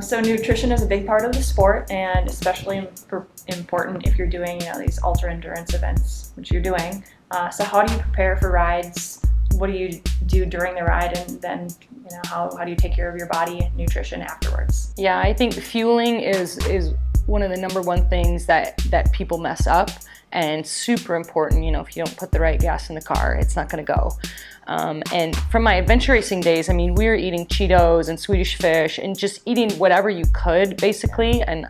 So nutrition is a big part of the sport, and especially important if you're doing, these ultra endurance events, which you're doing. So how do you prepare for rides? What do you do during the ride, and then how do you take care of your body, nutrition afterwards? Yeah, I think fueling is one of the #1 things that people mess up, and super important. If you don't put the right gas in the car, it's not going to go. And from my adventure racing days, I mean, we were eating Cheetos and Swedish fish and just eating whatever you could, basically, and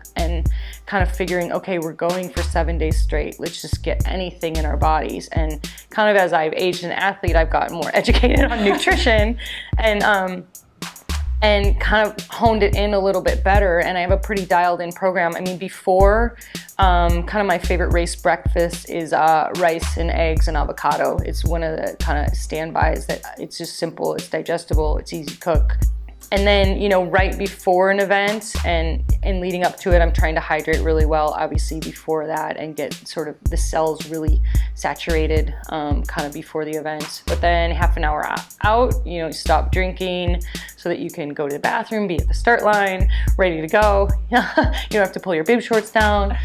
kind of figuring, okay, we're going for 7 days straight. Let's just get anything in our bodies. And kind of as I've aged an athlete, I've gotten more educated on nutrition and kind of honed it in a little bit better. And I have a pretty dialed in program. I mean, before, kind of my favorite race breakfast is rice and eggs and avocado. It's one of the kind of standbys that it's just simple, it's digestible, it's easy to cook. And then, right before an event and leading up to it, I'm trying to hydrate really well, obviously, before that, and get sort of the cells really saturated kind of before the event. But then half an hour out, you stop drinking so that you can go to the bathroom, be at the start line, ready to go. You don't have to pull your bib shorts down.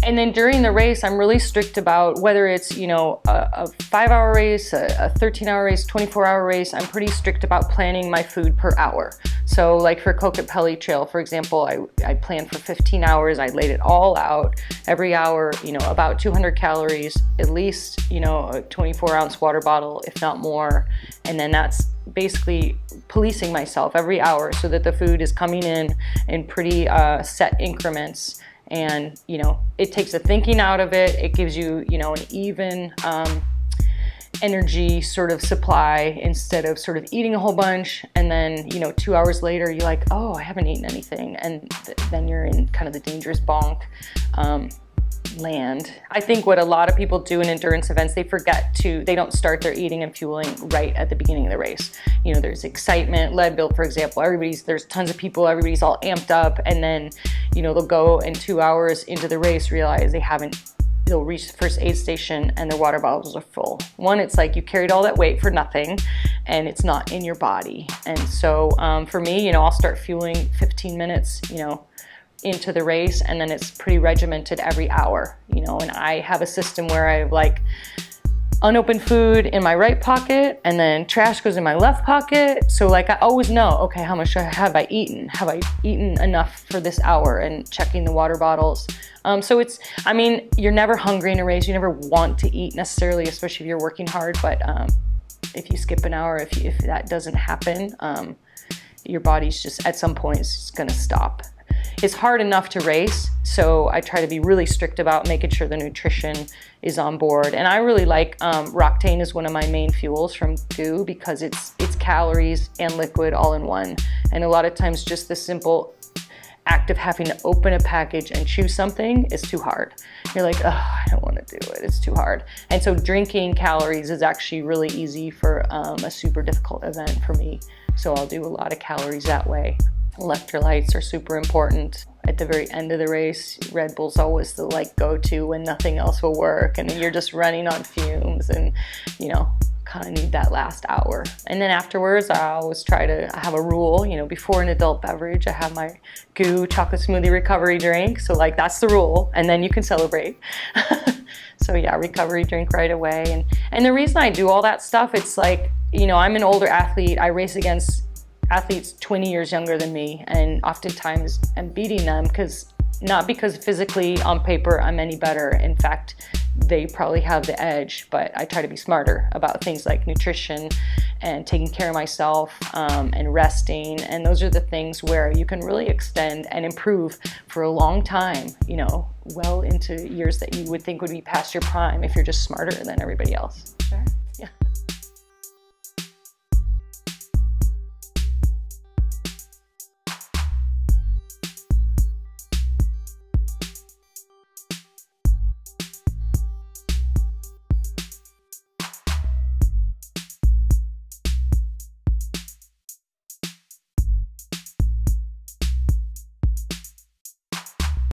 And then during the race, I'm really strict about whether it's, a 5-hour race, a 13-hour race, 24-hour race. I'm pretty strict about planning my food per hour. So like for Kokopelli Trail, for example, I planned for 15 hours. I laid it all out every hour, about 200 calories, at least, a 24-ounce water bottle, if not more. And then that's basically policing myself every hour so that the food is coming in pretty set increments. And, it takes the thinking out of it. It gives you, an even energy sort of supply instead of sort of eating a whole bunch. And then, 2 hours later, you're like, oh, I haven't eaten anything. And then you're in kind of the dangerous bonk land. I think what a lot of people do in endurance events, they don't start their eating and fueling right at the beginning of the race. There's excitement, Leadville, for example, there's tons of people, everybody's all amped up, and then, they'll go and 2 hours into the race, realize they'll reach the first aid station and their water bottles are full. One, it's like you carried all that weight for nothing and it's not in your body. And so for me, I'll start fueling 15 minutes, into the race, and then it's pretty regimented every hour, and I have a system where I have like unopened food in my right pocket and then trash goes in my left pocket. So like I always know, okay, how much have I eaten? Have I eaten enough for this hour? And checking the water bottles. So you're never hungry in a race. You never want to eat necessarily, especially if you're working hard. But if you skip an hour, if that doesn't happen, your body's just at some point it's just gonna stop. It's hard enough to race, so I try to be really strict about making sure the nutrition is on board. And I really like Roctane is one of my main fuels from GU because it's calories and liquid all in one. And a lot of times just the simple act of having to open a package and choose something is too hard. You're like, oh, I don't want to do it, it's too hard. And so drinking calories is actually really easy for a super difficult event for me. So I'll do a lot of calories that way. Electrolytes are super important. At the very end of the race, Red Bull's always the go-to when nothing else will work and you're just running on fumes and, kind of need that last hour. And then afterwards, I always try to have a rule, before an adult beverage, I have my GU chocolate smoothie recovery drink. So that's the rule, and then you can celebrate. So yeah, recovery drink right away. And the reason I do all that stuff, it's I'm an older athlete. I race against athletes 20 years younger than me, and oftentimes I'm beating them not because physically on paper I'm any better. In fact, they probably have the edge, but I try to be smarter about things like nutrition and taking care of myself and resting. And those are the things where you can really extend and improve for a long time, well into years that you would think would be past your prime if you're just smarter than everybody else. Sure. Yeah.